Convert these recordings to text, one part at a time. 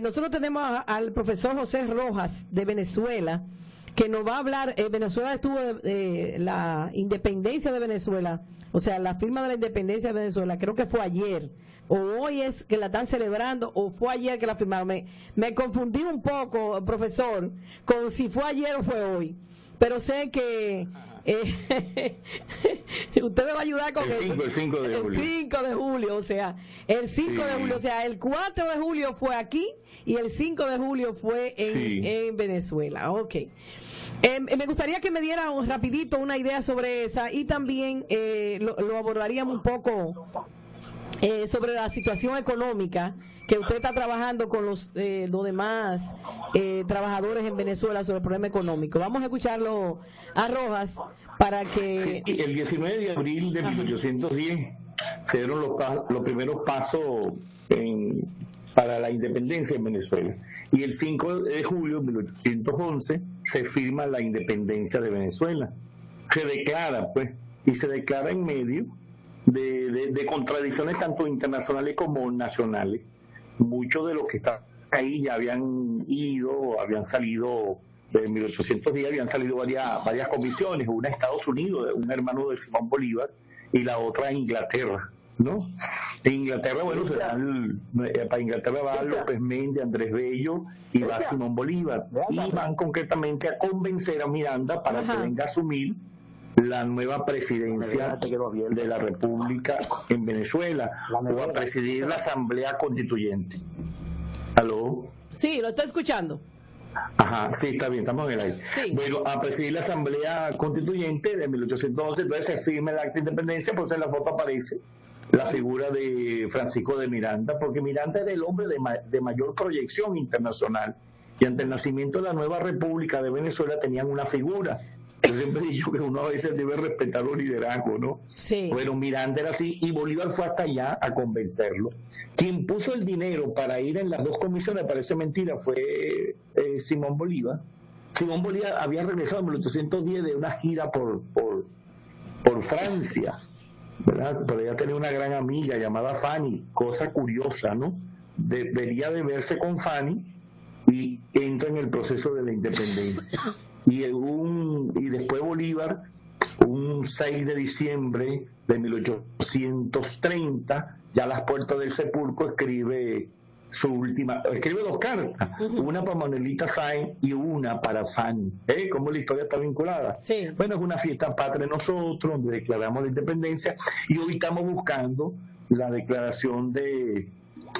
Nosotros tenemos al profesor José Rojas de Venezuela, que nos va a hablar. Venezuela estuvo la independencia de Venezuela, o sea, la firma de la independencia de Venezuela, creo que fue ayer, o hoy es que la están celebrando, o fue ayer que la firmaron. Me confundí un poco, profesor, con si fue ayer o fue hoy, pero sé que usted me va a ayudar con el 5 de julio. El 5 de julio, o sea, el 5 de julio, o sea, el 4 de julio fue aquí y el 5 de julio fue en Venezuela. Ok. Me gustaría que me diera rapidito una idea sobre esa, y también lo abordaríamos un poco sobre la situación económica que usted está trabajando con los demás trabajadores en Venezuela sobre el problema económico. Vamos a escucharlo a Rojas para que... Sí, el 19 de abril de 1810 se dieron los primeros pasos para la independencia en Venezuela. Y el 5 de julio de 1811 se firma la independencia de Venezuela. Se declara, pues, y se declara en medio de contradicciones tanto internacionales como nacionales. Muchos de los que están ahí ya habían salido, de 1810 habían salido varias comisiones, una a Estados Unidos, un hermano de Simón Bolívar, y la otra a Inglaterra, ¿no? En Inglaterra, bueno, para Inglaterra va López Méndez, Andrés Bello, y va Simón Bolívar, y van concretamente a convencer a Miranda para que venga a asumir la nueva presidencia de la República en Venezuela, o a presidir la Asamblea Constituyente. ¿Aló? Sí, lo estoy escuchando. Ajá, sí, está bien, estamos en el aire. Sí. Bueno, a presidir la Asamblea Constituyente de 1811, entonces se firma el acta de independencia, por eso en la foto aparece la figura de Francisco de Miranda, porque Miranda es el hombre de mayor proyección internacional, y ante el nacimiento de la nueva República de Venezuela tenían una figura. Yo siempre he dicho que uno a veces debe respetar los liderazgos, ¿no? Sí. Bueno, Miranda era así, y Bolívar fue hasta allá a convencerlo. Quien puso el dinero para ir en las dos comisiones, parece mentira, fue Simón Bolívar. Simón Bolívar había regresado en 1810 de una gira por Francia, ¿verdad? Pero ella tenía una gran amiga llamada Fanny, cosa curiosa, ¿no? Debería de verse con Fanny, y entra en el proceso de la independencia. Y después Bolívar, un 6 de diciembre de 1830, ya a las puertas del sepulcro, escribe dos cartas, una para Manuelita Sáenz y una para Fanny. ¿Cómo la historia está vinculada? Sí. Bueno, es una fiesta patria nosotros, donde declaramos la independencia, y hoy estamos buscando la declaración de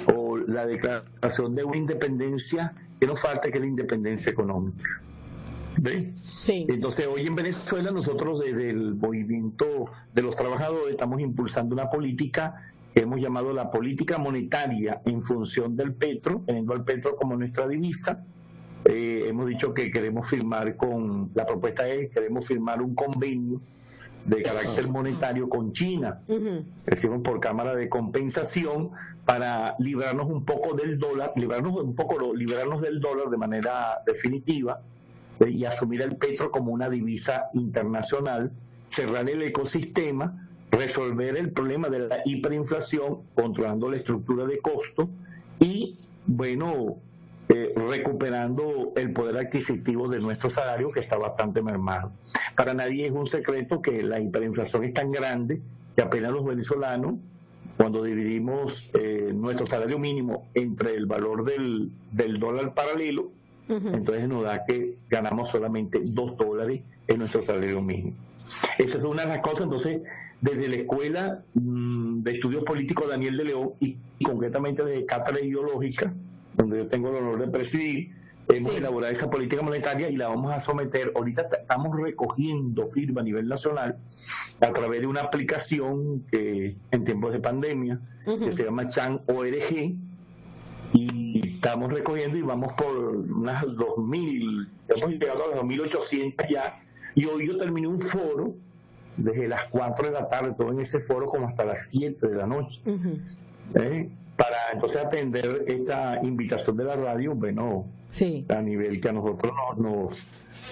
una independencia que nos falta, que es la independencia económica. ¿Ve? Sí. Entonces hoy en Venezuela nosotros desde el movimiento de los trabajadores estamos impulsando una política que hemos llamado la política monetaria en función del petro, teniendo al petro como nuestra divisa. Hemos dicho que queremos firmar queremos firmar un convenio de carácter monetario con China, decimos por cámara de compensación, para librarnos un poco del dólar, librarnos del dólar de manera definitiva, y asumir el petro como una divisa internacional, cerrar el ecosistema, resolver el problema de la hiperinflación, controlando la estructura de costo, y bueno, recuperando el poder adquisitivo de nuestro salario, que está bastante mermado. Para nadie es un secreto que la hiperinflación es tan grande que apenas los venezolanos, cuando dividimos nuestro salario mínimo entre el valor del dólar paralelo, entonces nos da que ganamos solamente $2 en nuestro salario mínimo. Esa es una de las cosas. Entonces, desde la Escuela de Estudios Políticos Daniel de León, y concretamente desde Cátedra Ideológica, donde yo tengo el honor de presidir, hemos elaborado esa política monetaria y la vamos a someter. Ahorita estamos recogiendo firma a nivel nacional a través de una aplicación que en tiempos de pandemia, que se llama Chan ORG, y estamos recogiendo y vamos por unas 2.000, hemos llegado a las 2.800 ya, y hoy yo terminé un foro desde las 4 de la tarde, todo en ese foro como hasta las 7 de la noche, para entonces atender esta invitación de la radio, bueno, a nivel que a nosotros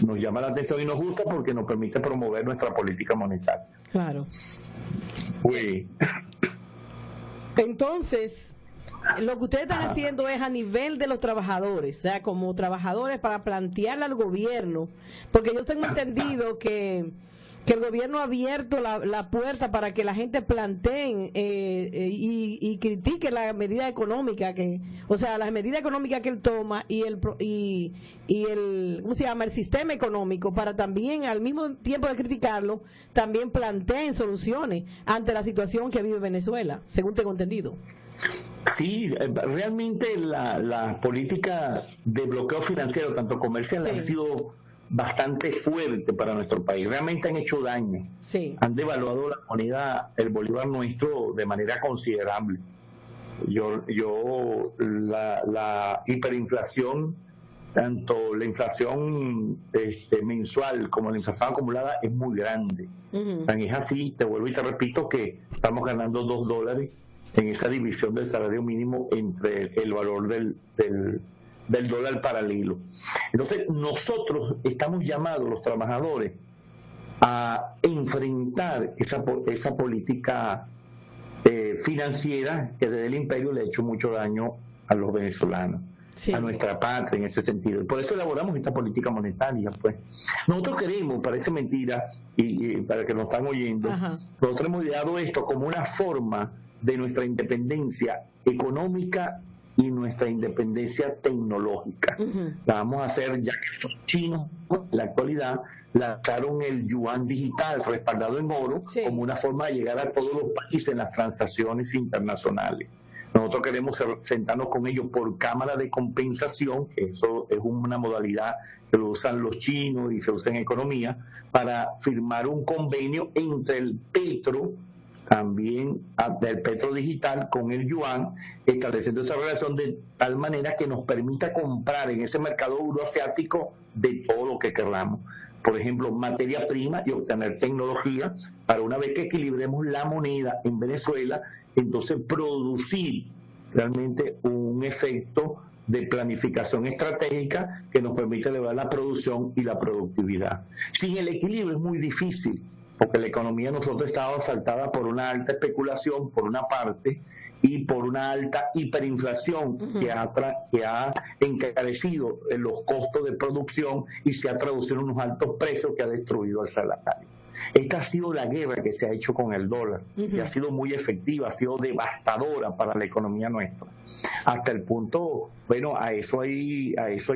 nos llama la atención y nos gusta, porque nos permite promover nuestra política monetaria. Claro. Pues, entonces, lo que ustedes están haciendo es a nivel de los trabajadores, o sea, como trabajadores para plantearle al gobierno, porque yo tengo entendido que el gobierno ha abierto la puerta para que la gente plantee y critique la medida económica o sea, las medidas económicas que él toma y el ¿cómo se llama? El sistema económico, para también al mismo tiempo de criticarlo, también planteen soluciones ante la situación que vive Venezuela, según tengo entendido. Sí, realmente la política de bloqueo financiero, tanto comercial, ha sido bastante fuerte para nuestro país. Realmente han hecho daño. Sí. Han devaluado la moneda, el bolívar nuestro, de manera considerable. La hiperinflación, tanto la inflación mensual como la inflación acumulada, es muy grande. Es así, te vuelvo y te repito, que estamos ganando $2 en esa división del salario mínimo entre el valor del dólar paralelo. Entonces, nosotros estamos llamados, los trabajadores, a enfrentar esa política financiera que desde el imperio le ha hecho mucho daño a los venezolanos, a nuestra patria en ese sentido. Y por eso elaboramos esta política monetaria. Pues nosotros queremos, parece mentira, y para que nos están oyendo, nosotros hemos ideado esto como una forma de nuestra independencia económica y nuestra independencia tecnológica. La vamos a hacer, ya que los chinos en la actualidad lanzaron el yuan digital respaldado en oro como una forma de llegar a todos los países en las transacciones internacionales. Nosotros queremos sentarnos con ellos por cámara de compensación, que eso es una modalidad que lo usan los chinos y se usa en economía, para firmar un convenio entre el petro, también del petro digital, con el yuan, estableciendo esa relación de tal manera que nos permita comprar en ese mercado euroasiático de todo lo que queramos. Por ejemplo, materia prima y obtener tecnología para, una vez que equilibremos la moneda en Venezuela, entonces producir realmente un efecto de planificación estratégica que nos permite elevar la producción y la productividad. Sin el equilibrio es muy difícil, porque la economía de nosotros estaba asaltada por una alta especulación, por una parte, y por una alta hiperinflación que ha encarecido los costos de producción y se ha traducido en unos altos precios que ha destruido al salario. Esta ha sido la guerra que se ha hecho con el dólar, y ha sido muy efectiva, ha sido devastadora para la economía nuestra. Hasta el punto, bueno, a eso hay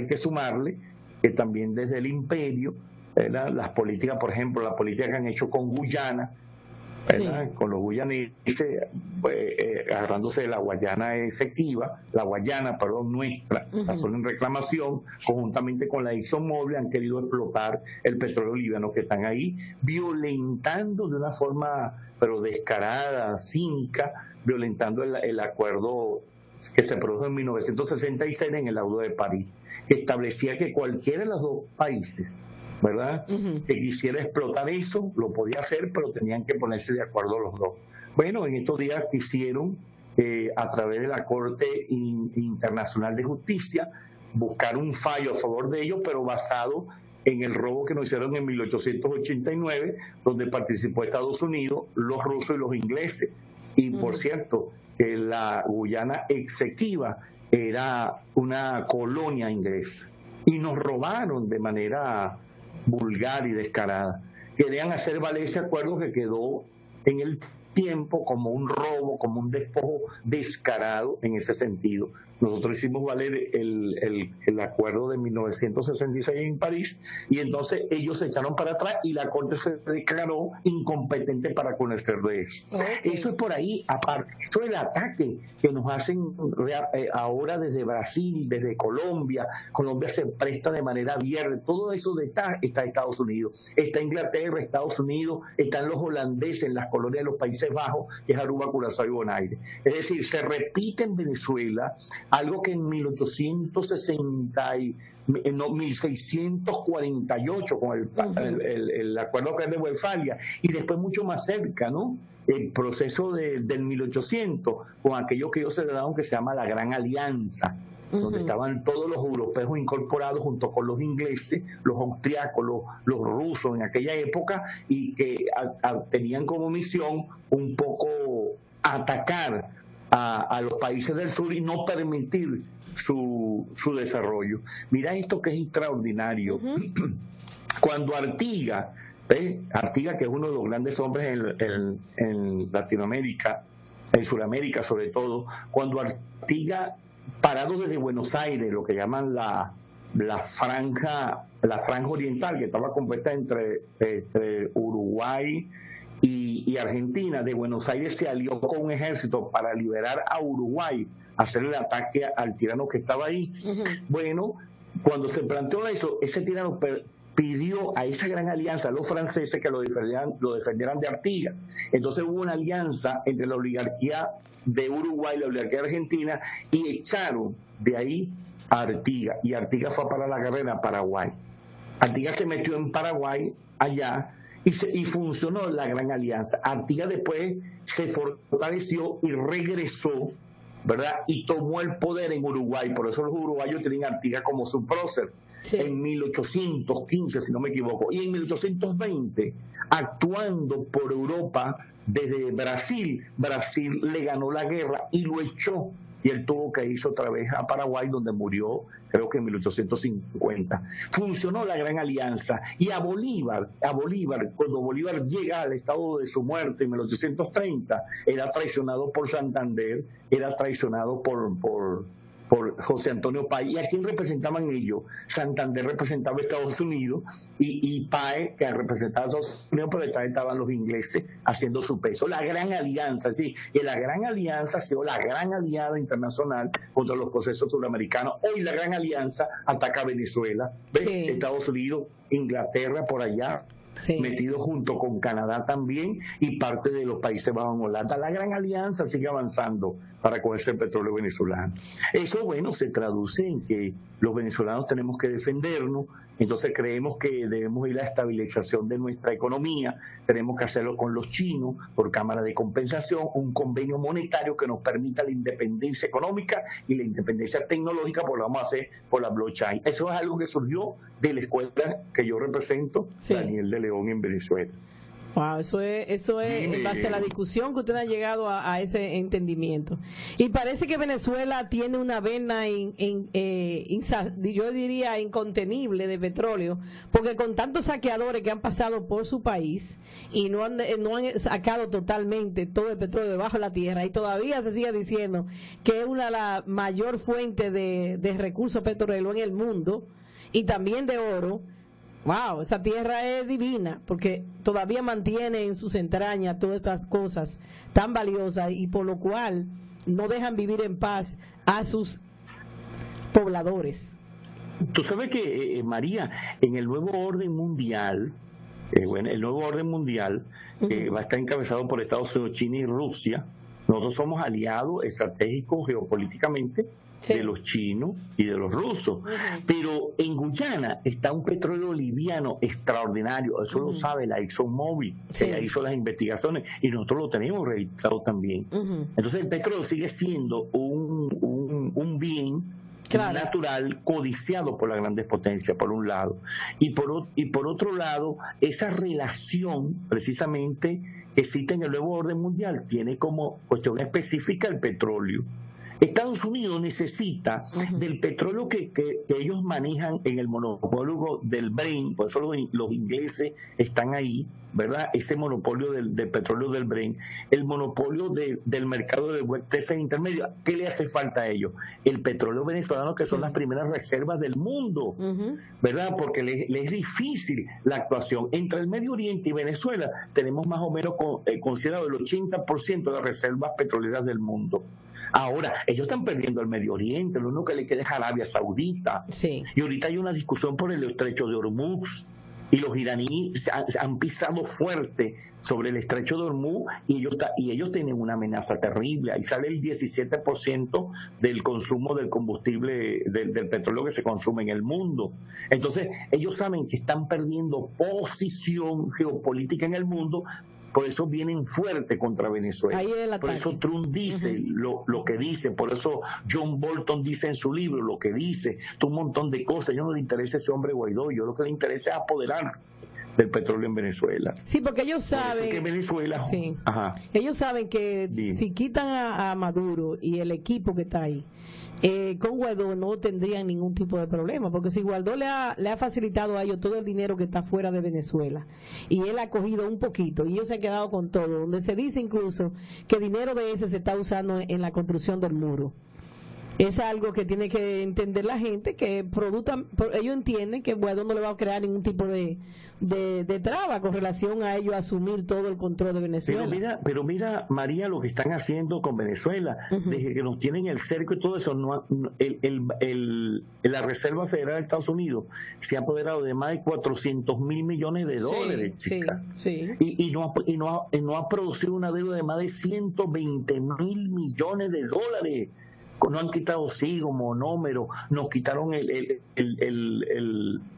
que sumarle que también desde el imperio, las políticas, por ejemplo, la política que han hecho con Guyana, con los guyaneses, agarrándose de la Guayana nuestra, la zona en reclamación, conjuntamente con la ExxonMobil, han querido explotar el petróleo liviano que están ahí, violentando de una forma, pero descarada, cínica, violentando el acuerdo que se produjo en 1966 en el Acuerdo de París, que establecía que cualquiera de los dos países, ¿verdad?, que quisiera explotar eso, lo podía hacer, pero tenían que ponerse de acuerdo los dos. Bueno, en estos días quisieron, a través de la Corte Internacional de Justicia, buscar un fallo a favor de ellos, pero basado en el robo que nos hicieron en 1889, donde participó Estados Unidos, los rusos y los ingleses. Y por cierto, que la Guyana Esequiba era una colonia inglesa, y nos robaron de manera vulgar y descarada. Querían hacer valer ese acuerdo que quedó en el tiempo como un robo, como un despojo descarado en ese sentido. Nosotros hicimos valer el acuerdo de 1966 en París, y entonces ellos se echaron para atrás y la Corte se declaró incompetente para conocer de eso. Eso es por ahí. Aparte, eso es el ataque que nos hacen ahora desde Brasil, desde Colombia. Colombia se presta de manera abierta. Todo eso está Estados Unidos, está Inglaterra, Estados Unidos, están los holandeses en las colonias de los Países Bajos, que es Aruba, Curazao y Bonaire. Es decir, se repite en Venezuela algo que en 1648 con el acuerdo de Westfalia, y después mucho más cerca, ¿no?, el proceso del 1800 con aquello que ellos celebraron que se llama la Gran Alianza, donde estaban todos los europeos incorporados junto con los ingleses, los austriacos, los rusos en aquella época, y que tenían como misión un poco atacar a los países del sur y no permitir su desarrollo. Mira esto que es extraordinario. Cuando Artigas, que es uno de los grandes hombres en Latinoamérica, en Sudamérica sobre todo, cuando Artigas, parado desde Buenos Aires, lo que llaman la franja oriental, que estaba compuesta entre Uruguay y Argentina, de Buenos Aires se alió con un ejército para liberar a Uruguay, hacer el ataque al tirano que estaba ahí. Bueno, cuando se planteó eso, ese tirano pidió a esa gran alianza, a los franceses, que lo defendieran de Artigas. Entonces hubo una alianza entre la oligarquía de Uruguay y la oligarquía argentina y echaron de ahí a Artigas. Y Artigas fue para la guerra en Paraguay. Artigas se metió en Paraguay allá y funcionó la gran alianza. Artigas después se fortaleció y regresó, ¿verdad? Y tomó el poder en Uruguay. Por eso los uruguayos tienen a Artigas como su prócer. En 1815, si no me equivoco, y en 1820, actuando por Europa desde Brasil le ganó la guerra y lo echó, y él tuvo que irse otra vez a Paraguay, donde murió, creo que en 1850. Funcionó la gran alianza, y a Bolívar, cuando Bolívar llega al estado de su muerte en 1830, era traicionado por Santander, era traicionado por José Antonio Páez. ¿Y a quién representaban ellos? Santander representaba a Estados Unidos y Páez, que representaba a Estados Unidos, pero estaban los ingleses haciendo su peso. La Gran Alianza, sí, y la Gran Alianza ha sido la gran aliada internacional contra los procesos suramericanos. Hoy la Gran Alianza ataca a Venezuela, ¿ves? Sí. Estados Unidos, Inglaterra, por allá. Sí. Metido junto con Canadá también y parte de los Países Bajos en Holanda. La Gran Alianza sigue avanzando para cogerse el petróleo venezolano. Eso, bueno, se traduce en que los venezolanos tenemos que defendernos, entonces creemos que debemos ir a la estabilización de nuestra economía, tenemos que hacerlo con los chinos por cámara de compensación, un convenio monetario que nos permita la independencia económica y la independencia tecnológica, pues lo vamos a hacer por la blockchain. Eso es algo que surgió de la escuela que yo represento, sí. Daniel de León, en Venezuela. Wow, eso es en base a la discusión que usted ha llegado a ese entendimiento. Y parece que Venezuela tiene una vena, yo diría, incontenible de petróleo, porque con tantos saqueadores que han pasado por su país y no han sacado totalmente todo el petróleo debajo de la tierra, y todavía se sigue diciendo que es la mayor fuente de recursos petroleros en el mundo y también de oro. Wow, esa tierra es divina porque todavía mantiene en sus entrañas todas estas cosas tan valiosas y por lo cual no dejan vivir en paz a sus pobladores. Tú sabes que, María, en el nuevo orden mundial, el nuevo orden mundial va a estar encabezado por Estados Unidos, China y Rusia. Nosotros somos aliados estratégicos geopolíticamente, sí, de los chinos y de los rusos. Pero en Guyana está un petróleo liviano extraordinario, eso lo sabe la ExxonMobil, sí, que hizo las investigaciones y nosotros lo tenemos registrado también. Entonces el petróleo sigue siendo un bien, claro, natural, codiciado por las grandes potencias, por un lado, y por otro lado, esa relación precisamente que existe en el nuevo orden mundial tiene como cuestión específica el petróleo. Estados Unidos necesita del petróleo que ellos manejan en el monopolio del Brent, por eso los ingleses están ahí, ¿verdad? Ese monopolio del petróleo del Brent, el monopolio del mercado de West Texas intermedio. ¿Qué le hace falta a ellos? El petróleo venezolano, que son las primeras reservas del mundo, ¿verdad? Porque le es difícil la actuación. Entre el Medio Oriente y Venezuela tenemos más o menos considerado el 80% de las reservas petroleras del mundo. Ahora, ellos están perdiendo el Medio Oriente, lo único que le queda es Arabia Saudita. Sí. Y ahorita hay una discusión por el estrecho de Hormuz. Y los iraníes han pisado fuerte sobre el estrecho de Hormuz y ellos tienen una amenaza terrible. Ahí sale el 17% del consumo del combustible, del petróleo que se consume en el mundo. Entonces, ellos saben que están perdiendo posición geopolítica en el mundo Por eso vienen fuerte contra Venezuela. Por eso Trump dice lo que dice, por eso John Bolton dice en su libro lo que dice, un montón de cosas. Yo no le interesa ese hombre Guaidó, yo lo que le interesa es apoderarse del petróleo en Venezuela. Sí, porque ellos saben que Venezuela, ellos saben que si quitan a Maduro y el equipo que está ahí, con Guaidó no tendrían ningún tipo de problema, porque si Guaidó le ha facilitado a ellos todo el dinero que está fuera de Venezuela y él ha cogido un poquito y ellos se han quedado con todo, donde se dice incluso que dinero de ese se está usando en la construcción del muro. Es algo que tiene que entender la gente, que ellos entienden que Guaidó no le va a crear ningún tipo de traba con relación a ellos asumir todo el control de Venezuela. Pero mira, María, lo que están haciendo con Venezuela, desde que nos tienen el cerco y todo eso, la Reserva Federal de Estados Unidos se ha apoderado de más de 400.000 millones de dólares, chica. Y no ha producido una deuda de más de 120.000 millones de dólares. Nos han quitado SIGO, monómero, nos quitaron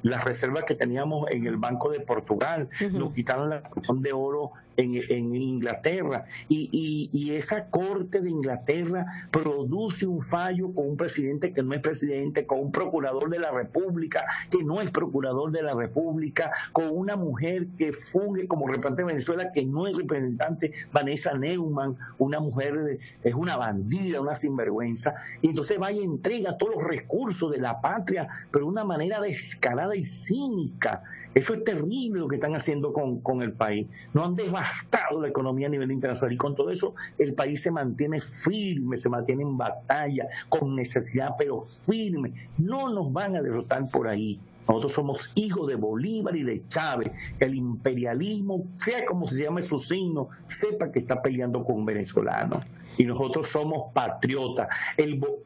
las reservas que teníamos en el Banco de Portugal, nos quitaron la cuestión de oro en Inglaterra, y esa Corte de Inglaterra produce un fallo con un presidente que no es presidente, con un procurador de la República que no es procurador de la República, con una mujer que funge como representante de Venezuela que no es representante, Vanessa Neumann, una mujer, es una bandida, una sinvergüenza, y entonces va y entrega todos los recursos de la patria, pero de una manera descarada y cínica. Eso es terrible lo que están haciendo con el país. No han devastado la economía a nivel internacional, y con todo eso el país se mantiene firme, se mantiene en batalla, con necesidad, pero firme. No nos van a derrotar por ahí. Nosotros somos hijos de Bolívar y de Chávez. El imperialismo, sea como se llame su signo, sepa que está peleando con venezolanos. Y nosotros somos patriotas.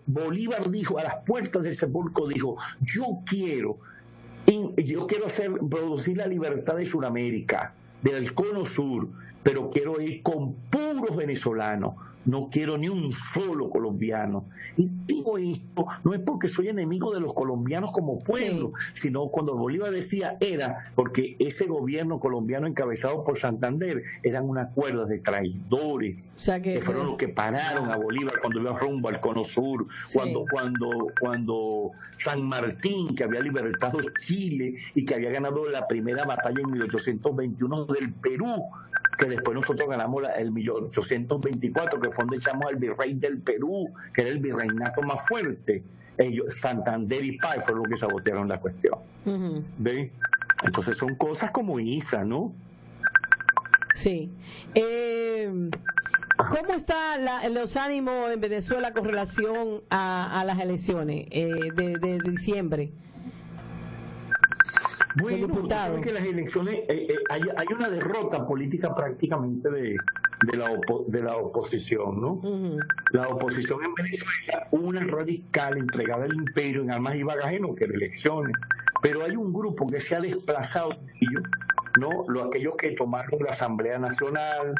Bolívar dijo, a las puertas del sepulcro dijo, yo quiero producir la libertad de Sudamérica, del Cono Sur, pero quiero ir con puros venezolanos, no quiero ni un solo colombiano. Y digo esto, no es porque soy enemigo de los colombianos como pueblo, sino cuando Bolívar decía era porque ese gobierno colombiano encabezado por Santander eran unas cuerdas de traidores, que fueron los que pararon a Bolívar cuando iba rumbo al Cono Sur, cuando San Martín, que había libertado Chile y que había ganado la primera batalla en 1821 del Perú, que después nosotros ganamos el 1824, que fue donde echamos al virrey del Perú, que era el virreinato más fuerte. Ellos, Santander y Paz, fueron los que sabotearon la cuestión. ¿Ven? Entonces son cosas como esa, ¿no? Sí. ¿Cómo están los ánimos en Venezuela con relación a las elecciones de diciembre? Bueno, sabes que las elecciones, hay una derrota política prácticamente de la oposición, ¿no? La oposición en Venezuela, una radical entregada al imperio en armas y bagaje, no quiere elecciones, pero hay un grupo que se ha desplazado, ¿no? Aquellos que tomaron la Asamblea Nacional,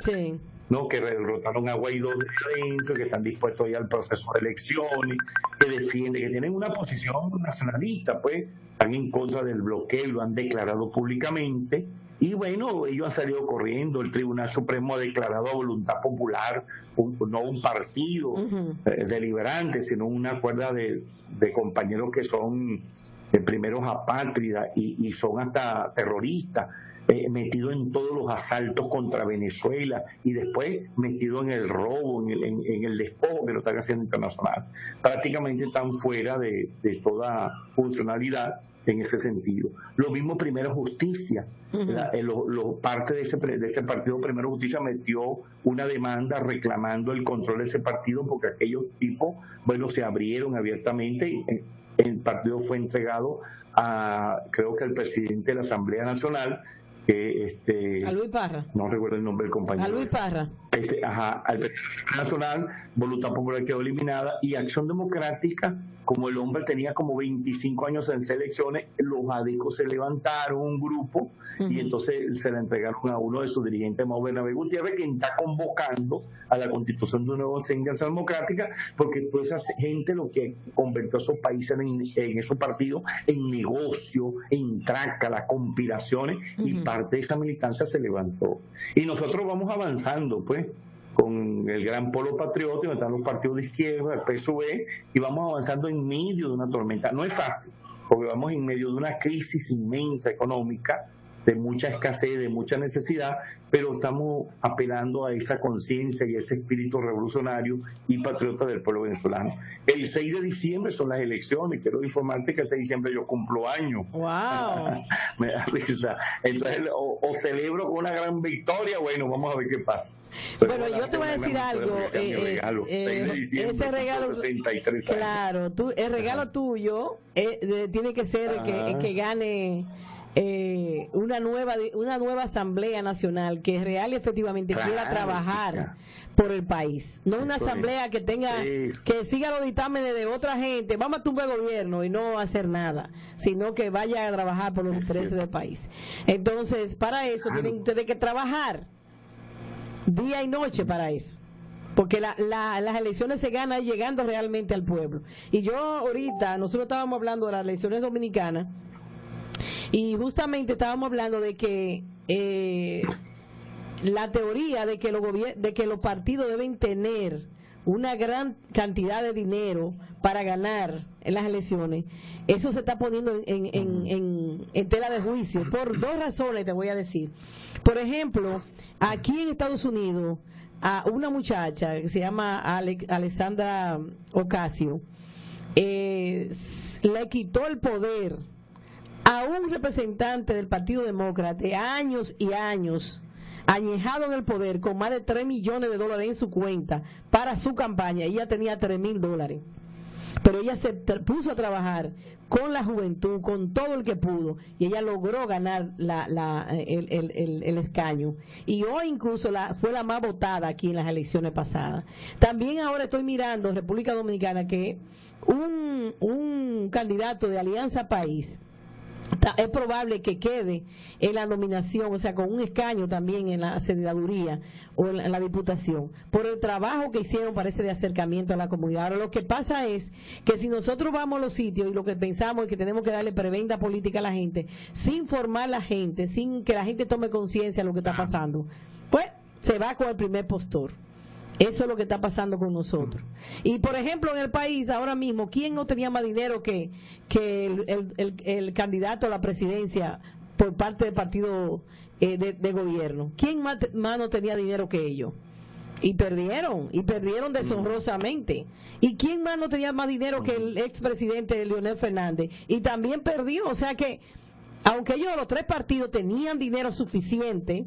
¿no? Que derrotaron a Guaidó de adentro, que están dispuestos ya al proceso de elecciones, que defienden, que tienen una posición nacionalista, pues están en contra del bloqueo, lo han declarado públicamente, y bueno, ellos han salido corriendo. El Tribunal Supremo ha declarado a voluntad popular, no un partido deliberante, sino una cuerda de compañeros que son primeros apátridas y son hasta terroristas, metido en todos los asaltos contra Venezuela y después metido en el robo, en el despojo que lo están haciendo internacional. Prácticamente están fuera de toda funcionalidad en ese sentido. Lo mismo Primero Justicia. Parte de ese partido Primero Justicia metió una demanda reclamando el control de ese partido porque aquellos tipos, bueno, se abrieron abiertamente y el partido fue entregado creo que al presidente de la Asamblea Nacional, a Luis Parra. No recuerdo el nombre del compañero. A Luis Parra. Al presidente nacional, Voluntad Popular quedó eliminada, y Acción Democrática, como el hombre tenía como 25 años en selecciones, los adicos se levantaron, un grupo, y entonces se le entregaron a uno de sus dirigentes, Mau Bernabé Gutiérrez, quien está convocando a la constitución de una nueva Acción Democrática, porque toda esa gente lo que convirtió a esos países en esos partidos en negocio, en trácala, conspiraciones, y parte de esa militancia se levantó. Y nosotros vamos avanzando, pues, con el gran polo patriota, donde están los partidos de izquierda, el PSUV, y vamos avanzando en medio de una tormenta. No es fácil, porque vamos en medio de una crisis inmensa económica, de mucha escasez, de mucha necesidad, pero estamos apelando a esa conciencia y a ese espíritu revolucionario y patriota del pueblo venezolano. El 6 de diciembre son las elecciones, quiero informarte que el 6 de diciembre yo cumplo años. ¡Wow! Me da risa. Entonces, o celebro con una gran victoria, bueno, vamos a ver qué pasa. Pero bueno, yo te voy a decir algo. 6 de diciembre, ese regalo, 63 años. Claro, el regalo tuyo tiene que ser que gane una nueva Asamblea Nacional que real y efectivamente quiera trabajar por el país, no una asamblea que tenga que siga los dictámenes de otra gente, vamos a tumbar el gobierno y no hacer nada, sino que vaya a trabajar por los intereses del país. Entonces, para eso tienen ustedes que trabajar día y noche para eso, porque las elecciones se ganan llegando realmente al pueblo. Y yo ahorita, nosotros estábamos hablando de las elecciones dominicanas, y justamente estábamos hablando de que la teoría de que los partidos deben tener una gran cantidad de dinero para ganar en las elecciones, eso se está poniendo en tela de juicio por dos razones, te voy a decir. Por ejemplo, aquí en Estados Unidos, a una muchacha que se llama Alexandra Ocasio, le quitó el poder a un representante del Partido Demócrata de años y años, añejado en el poder, con más de $3 millones en su cuenta para su campaña. Ella tenía $3,000, pero ella se puso a trabajar con la juventud, con todo el que pudo, y ella logró ganar el escaño. Y hoy incluso fue la más votada aquí en las elecciones pasadas. También ahora estoy mirando en República Dominicana que un candidato de Alianza País es probable que quede en la nominación, o sea, con un escaño también en la senaduría o en la diputación, por el trabajo que hicieron, parece, de acercamiento a la comunidad. Ahora, lo que pasa es que si nosotros vamos a los sitios y lo que pensamos es que tenemos que darle preventa política a la gente, sin formar a la gente, sin que la gente tome conciencia de lo que está pasando, pues se va con el primer postor. Eso es lo que está pasando con nosotros. Y por ejemplo, en el país ahora mismo, ¿quién no tenía más dinero que el candidato a la presidencia por parte del partido de gobierno? ¿Quién más no tenía dinero que ellos? Y perdieron deshonrosamente. ¿Y quién más no tenía más dinero que el expresidente Leonel Fernández? Y también perdió. O sea que, aunque ellos, los tres partidos, tenían dinero suficiente,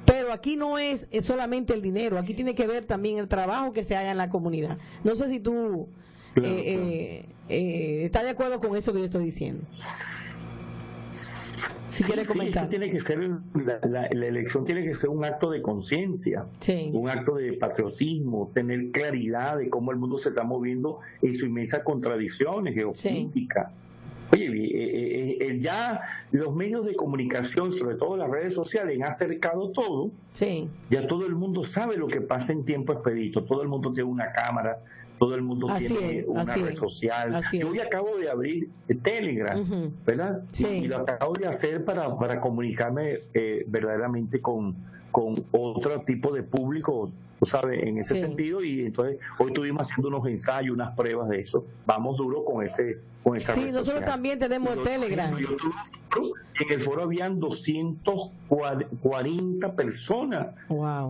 pero aquí no es solamente el dinero, aquí tiene que ver también el trabajo que se haga en la comunidad. No sé si tú estás de acuerdo con eso que yo estoy diciendo. Si quieres comentar. Sí, tiene que ser la elección tiene que ser un acto de conciencia, un acto de patriotismo, tener claridad de cómo el mundo se está moviendo en sus inmensas contradicciones geopolíticas. Oye, ya los medios de comunicación, sobre todo las redes sociales, han acercado todo. Ya todo el mundo sabe lo que pasa en tiempo expedito. Todo el mundo tiene una cámara, todo el mundo tiene una red social. Yo hoy acabo de abrir Telegram, ¿verdad? Y lo acabo de hacer para comunicarme verdaderamente con otro tipo de público, tú sabes, en ese sentido. Y entonces hoy estuvimos haciendo unos ensayos, unas pruebas de eso. Vamos duro con esa red social. Nosotros también tenemos el Telegram. En el foro habían 240 personas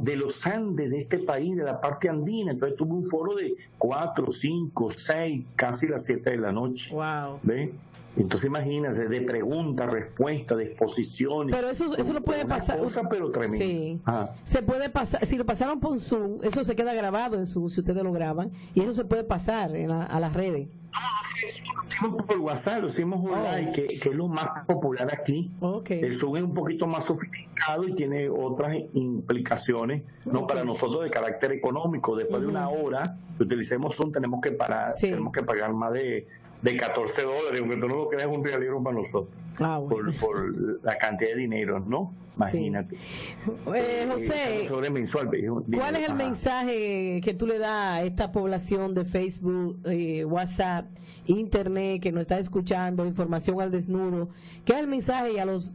de los Andes, de este país, de la parte andina. Entonces tuve un foro de 4, 5, 6, casi las 7 de la noche. ¿Ves? Entonces imagínate, de preguntas, respuestas, de exposiciones. Pero eso no puede pasar. Cosa, pero tremenda. Se puede pasar, si lo pasaron por Zoom, eso se queda grabado en Zoom, si ustedes lo graban, y eso se puede pasar a las redes. No, lo hicimos por WhatsApp, lo hicimos online, que es lo más popular aquí. El Zoom es un poquito más sofisticado y tiene otras implicaciones, no para nosotros de carácter económico. Después de una hora que utilicemos Zoom tenemos que pagar, tenemos que pagar más de de $14, aunque tú no lo creas, un regalero para nosotros, bueno, por la cantidad de dinero, ¿no? Imagínate. Sí. José, ¿cuál es el mensaje que tú le das a esta población de Facebook, WhatsApp, Internet, que nos está escuchando, información al desnudo? ¿Qué es el mensaje a los...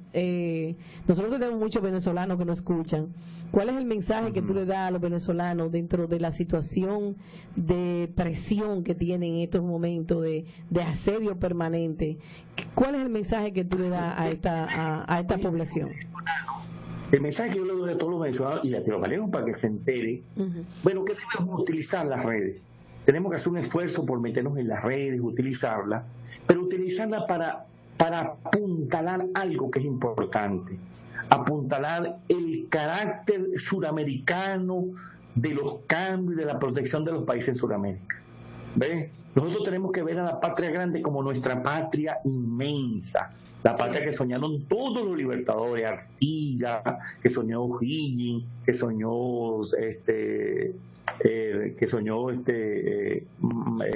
nosotros tenemos muchos venezolanos que nos escuchan. ¿Cuál es el mensaje que tú le das a los venezolanos dentro de la situación de presión que tienen en estos momentos, de asedio permanente? ¿Cuál es el mensaje que tú le das a esta población? El mensaje que yo le doy a todos los venezolanos y latinoamericanos para que se entere, bueno, que debemos utilizar las redes. Tenemos que hacer un esfuerzo por meternos en las redes, utilizarlas, pero utilizarlas para apuntalar algo que es importante, apuntalar el carácter suramericano de los cambios y de la protección de los países en Sudamérica. ¿Ves? Nosotros tenemos que ver a la patria grande como nuestra patria inmensa, la patria que soñaron todos los libertadores, Artigas, que soñó O'Higgins, que soñó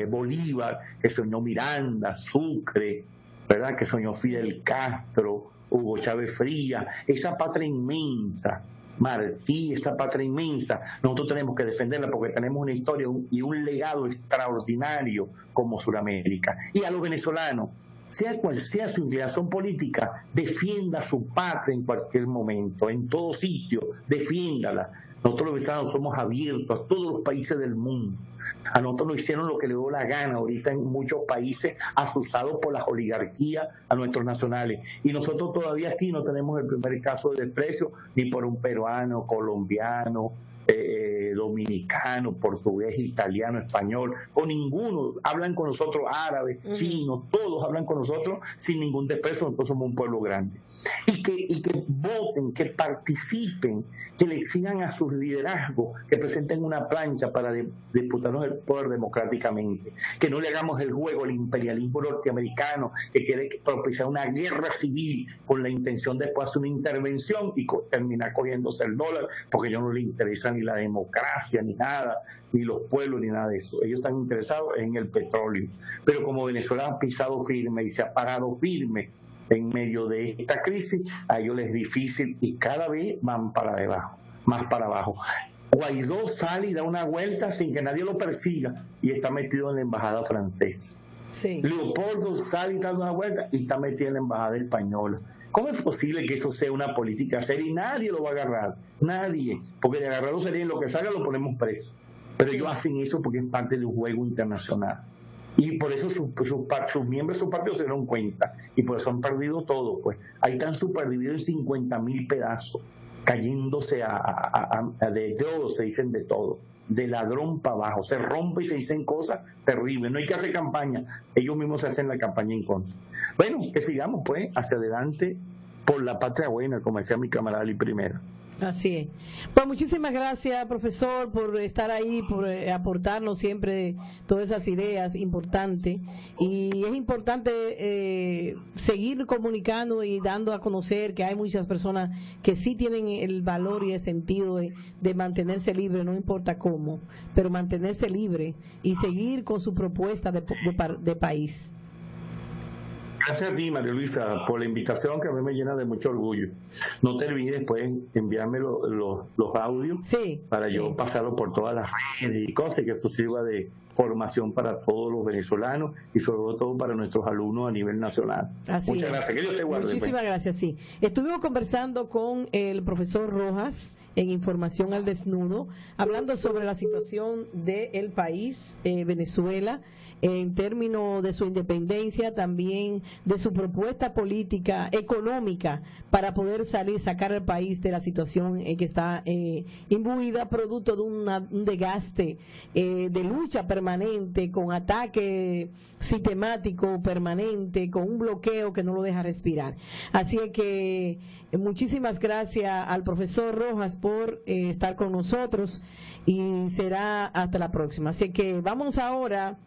Bolívar, que soñó Miranda, Sucre, ¿verdad? Que soñó Fidel Castro, Hugo Chávez Frías, esa patria inmensa, Martí, esa patria inmensa, nosotros tenemos que defenderla porque tenemos una historia y un legado extraordinario como Sudamérica. Y a los venezolanos, sea cual sea su inclinación política, defienda su patria en cualquier momento, en todo sitio, defiéndala. Nosotros los venezolanos somos abiertos a todos los países del mundo. A nosotros nos hicieron lo que le dio la gana ahorita en muchos países asusados por las oligarquías a nuestros nacionales. Y nosotros todavía aquí no tenemos el primer caso de desprecio ni por un peruano, colombiano, dominicano, portugués, italiano, español, o ninguno. Hablan con nosotros árabes, chinos, todos hablan con nosotros sin ningún desprecio. Nosotros somos un pueblo grande. Y que voten, que participen, que le exijan a sus liderazgos, que presenten una plancha para disputarnos el poder democráticamente, que no le hagamos el juego al imperialismo norteamericano, que quiere propiciar una guerra civil con la intención de después hacer una intervención y terminar cogiéndose el dólar, porque a ellos no les interesa ni la democracia, ni nada, ni los pueblos, ni nada de eso. Ellos están interesados en el petróleo. Pero como Venezuela ha pisado firme y se ha parado firme en medio de esta crisis, a ellos les es difícil y cada vez van para debajo, más para abajo. Guaidó sale y da una vuelta sin que nadie lo persiga y está metido en la embajada francesa. Sí. Leopoldo sale y da una vuelta y está metido en la embajada española. ¿Cómo es posible que eso sea una política seria y nadie lo va a agarrar? Nadie, porque de agarrarlo sería en lo que salga lo ponemos preso. Pero ellos hacen eso porque es parte de un juego internacional. Y por eso sus miembros de su partido se dieron cuenta y por eso han perdido todo. Pues ahí están superdivididos en 50.000 pedazos, cayéndose de todo, se dicen de todo, de ladrón para abajo, se rompe y se dicen cosas terribles. No hay que hacer campaña, ellos mismos se hacen la campaña en contra. Bueno, que sigamos pues hacia adelante por la patria buena, como decía mi camarada Ali Primera. Así es. Pues muchísimas gracias, profesor, por estar ahí, por aportarnos siempre todas esas ideas importantes. Y es importante seguir comunicando y dando a conocer que hay muchas personas que sí tienen el valor y el sentido de mantenerse libre, no importa cómo, pero mantenerse libre y seguir con su propuesta de país. Gracias a ti, María Luisa, por la invitación que a mí me llena de mucho orgullo. No te olvides, pues, enviarme los audios para yo pasarlo por todas las redes y cosas, y que eso sirva de formación para todos los venezolanos y sobre todo para nuestros alumnos a nivel nacional. Muchas gracias. Que Dios te guarde. Muchísimas gracias, sí. Estuvimos conversando con el profesor Rojas en Información al Desnudo, hablando sobre la situación del país, Venezuela, en términos de su independencia, también de su propuesta política, económica, para poder sacar al país de la situación en que está imbuida, producto de un desgaste de lucha permanente, con ataque sistemático permanente, con un bloqueo que no lo deja respirar. Así es que muchísimas gracias al profesor Rojas por estar con nosotros y será hasta la próxima. Así que vamos ahora